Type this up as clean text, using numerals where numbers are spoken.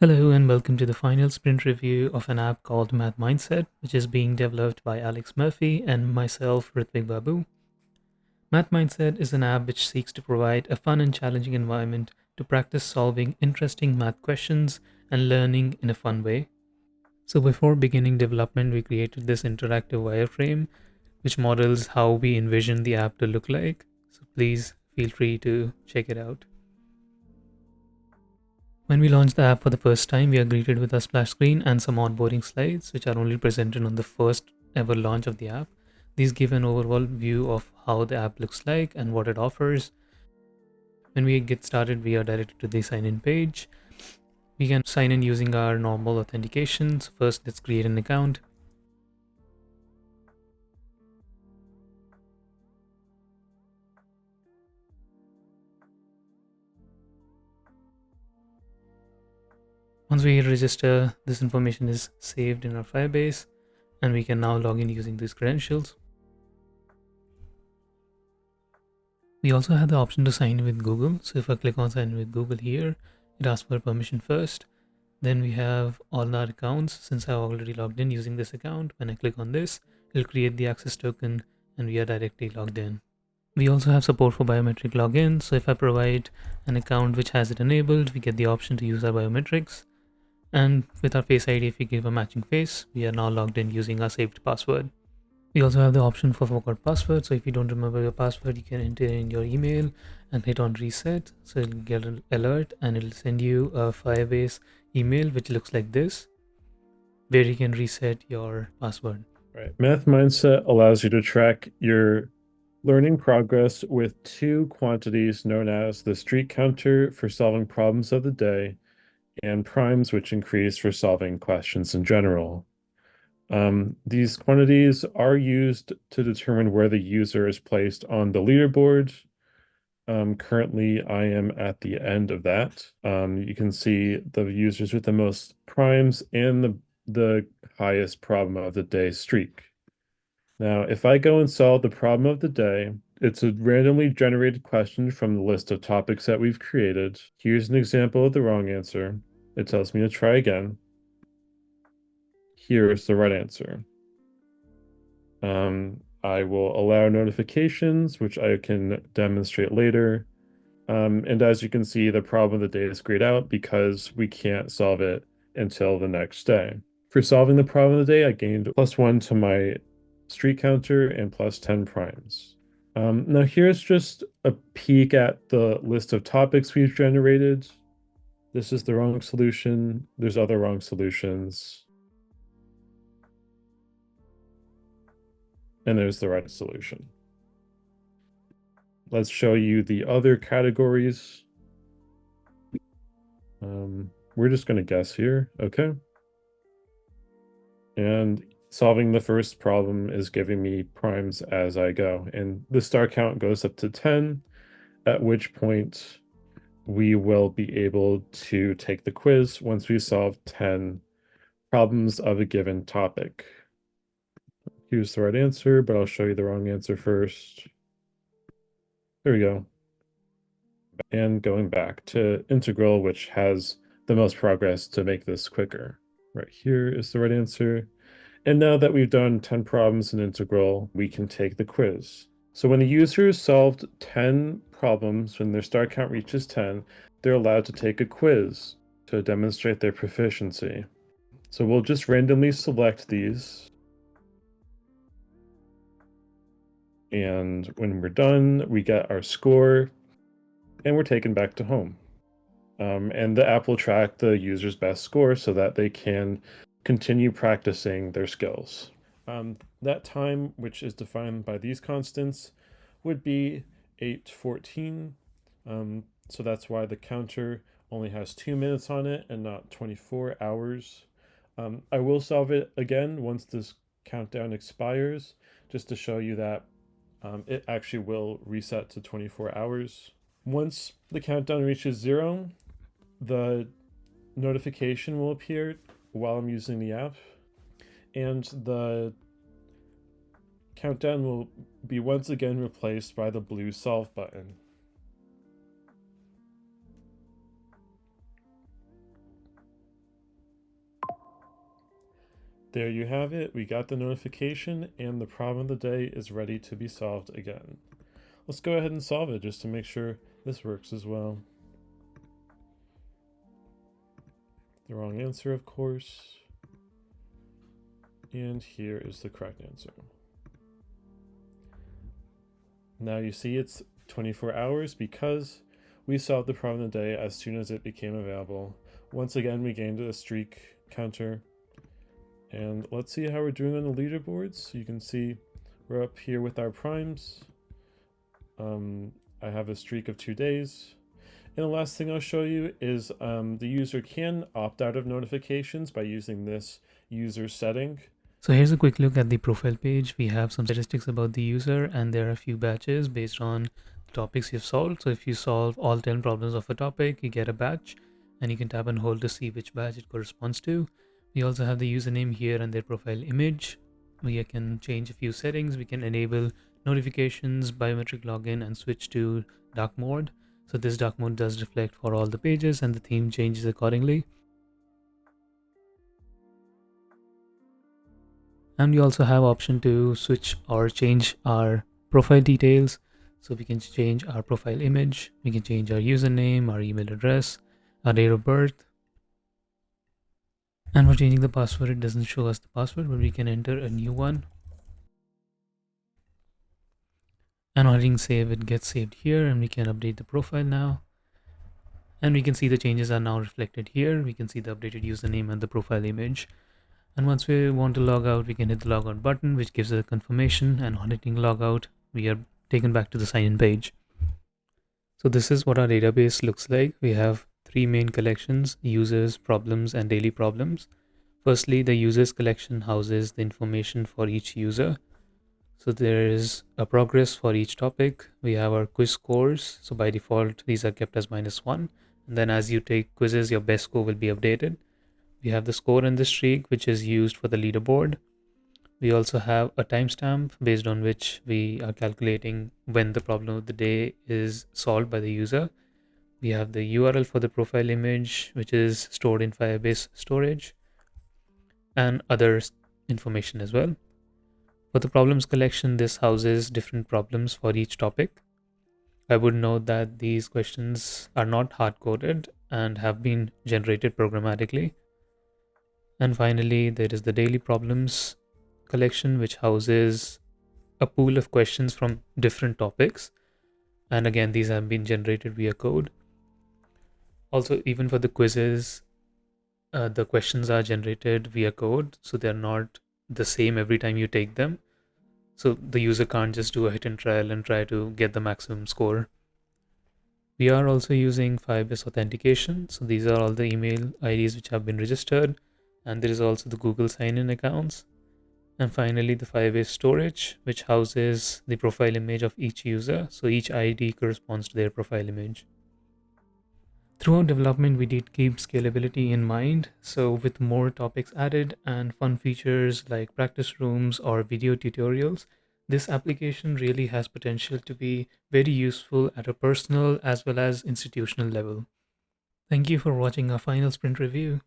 Hello and welcome to the final sprint review of an app called MathMindset, which is being developed by Alex Murphy and myself, Ritvik Babu. MathMindset is an app which seeks to provide a fun and challenging environment to practice solving interesting math questions and learning in a fun way. So before beginning development, we created this interactive wireframe which models how we envision the app to look like. So please feel free to check it out. When we launch the app for the first time, we are greeted with a splash screen and some onboarding slides, which are only presented on the first ever launch of the app. These give an overall view of how the app looks like and what it offers. When we get started, we are directed to the sign in page. We can sign in using our normal authentications. First, let's create an account. Once we register, this information is saved in our Firebase, and we can now log in using these credentials. We also have the option to sign in with Google. So if I click on sign in with Google here, it asks for permission first. Then we have all our accounts. Since I've already logged in using this account, when I click on this, it'll create the access token and we are directly logged in. We also have support for biometric login. So if I provide an account which has it enabled, we get the option to use our biometrics. And with our Face ID, if we give a matching face, we are now logged in using our saved password. We also have the option for forgot password. So if you don't remember your password, you can enter in your email and hit on reset. So it'll get an alert and it'll send you a Firebase email which looks like this, where you can reset your password. Right. MathMindset allows you to track your learning progress with two quantities known as the streak counter for solving problems of the day and primes, which increase for solving questions in general. These quantities are used to determine where the user is placed on the leaderboard. Currently, I am at the end of that. You can see the users with the most primes and the highest problem of the day streak. Now, if I go and solve the problem of the day, it's a randomly generated question from the list of topics that we've created. Here's an example of the wrong answer. It tells me to try again. Here's the right answer. I will allow notifications, which I can demonstrate later. And as you can see, the problem of the day is grayed out because we can't solve it until the next day. For solving the problem of the day, I gained +1 to my streak counter and +10 primes. Now here's just a peek at the list of topics we've generated. This is the wrong solution. There's other wrong solutions. And there's the right solution. Let's show you the other categories. We're just going to guess here. Okay. And solving the first problem is giving me primes as I go. And the star count goes up to 10, at which point we will be able to take the quiz once we solve 10 problems of a given topic. Here's the right answer, but I'll show you the wrong answer first. There we go. And going back to integral, which has the most progress to make this quicker. Right here is the right answer. And now that we've done 10 problems in integral, we can take the quiz. So when a user has solved 10 problems, when their star count reaches 10, they're allowed to take a quiz to demonstrate their proficiency. So we'll just randomly select these. And when we're done, we get our score and we're taken back to home. And the app will track the user's best score so that they can continue practicing their skills. That time, which is defined by these constants, would be 8:14. So that's why the counter only has 2 minutes on it and not 24 hours. I will solve it again once this countdown expires, just to show you that it actually will reset to 24 hours. Once the countdown reaches 0, the notification will appear while I'm using the app, and the countdown will be once again replaced by the blue solve button. There you have it. We got the notification and the problem of the day is ready to be solved again. Let's go ahead and solve it just to make sure this works as well. The wrong answer, of course. And here is the correct answer. Now you see it's 24 hours because we solved the problem of the day as soon as it became available. Once again, we gained a streak counter. And let's see how we're doing on the leaderboards. You can see we're up here with our primes. I have a streak of 2 days. And the last thing I'll show you is the user can opt out of notifications by using this user setting. So here's a quick look at the profile page. We have some statistics about the user, and there are a few batches based on the topics you've solved. So if you solve all 10 problems of a topic, you get a batch, and you can tap and hold to see which batch it corresponds to. We also have the username here and their profile image. We can change a few settings. We can enable notifications, biometric login, and switch to dark mode. So this dark mode does reflect for all the pages, and the theme changes accordingly. And we also have option to switch or change our profile details. So we can change our profile image, we can change our username, our email address, our date of birth. And for changing the password, it doesn't show us the password, but we can enter a new one. And on hitting save, it gets saved here, and we can update the profile now. And we can see the changes are now reflected here. We can see the updated username and the profile image. And once we want to log out, we can hit the logout button, which gives us a confirmation, and on hitting logout, we are taken back to the sign-in page. So this is what our database looks like. We have 3 main collections: users, problems, and daily problems. Firstly, the users collection houses the information for each user. So there is a progress for each topic. We have our quiz scores. So by default, these are kept as -1. And then as you take quizzes, your best score will be updated. We have the score and the streak, which is used for the leaderboard. We also have a timestamp based on which we are calculating when the problem of the day is solved by the user. We have the URL for the profile image, which is stored in Firebase storage, and other information as well. For the problems collection, this houses different problems for each topic. I would note that these questions are not hard-coded and have been generated programmatically. And finally, there is the daily problems collection, which houses a pool of questions from different topics. And again, these have been generated via code. Also, even for the quizzes, the questions are generated via code, so they're not the same every time you take them. So the user can't just do a hit and trial and try to get the maximum score. We are also using Firebase authentication. So these are all the email IDs which have been registered. And there is also the Google sign-in accounts. And finally, the Firebase storage, which houses the profile image of each user. So each ID corresponds to their profile image. Throughout development, we did keep scalability in mind. So with more topics added and fun features like practice rooms or video tutorials, this application really has potential to be very useful at a personal as well as institutional level. Thank you for watching our final sprint review.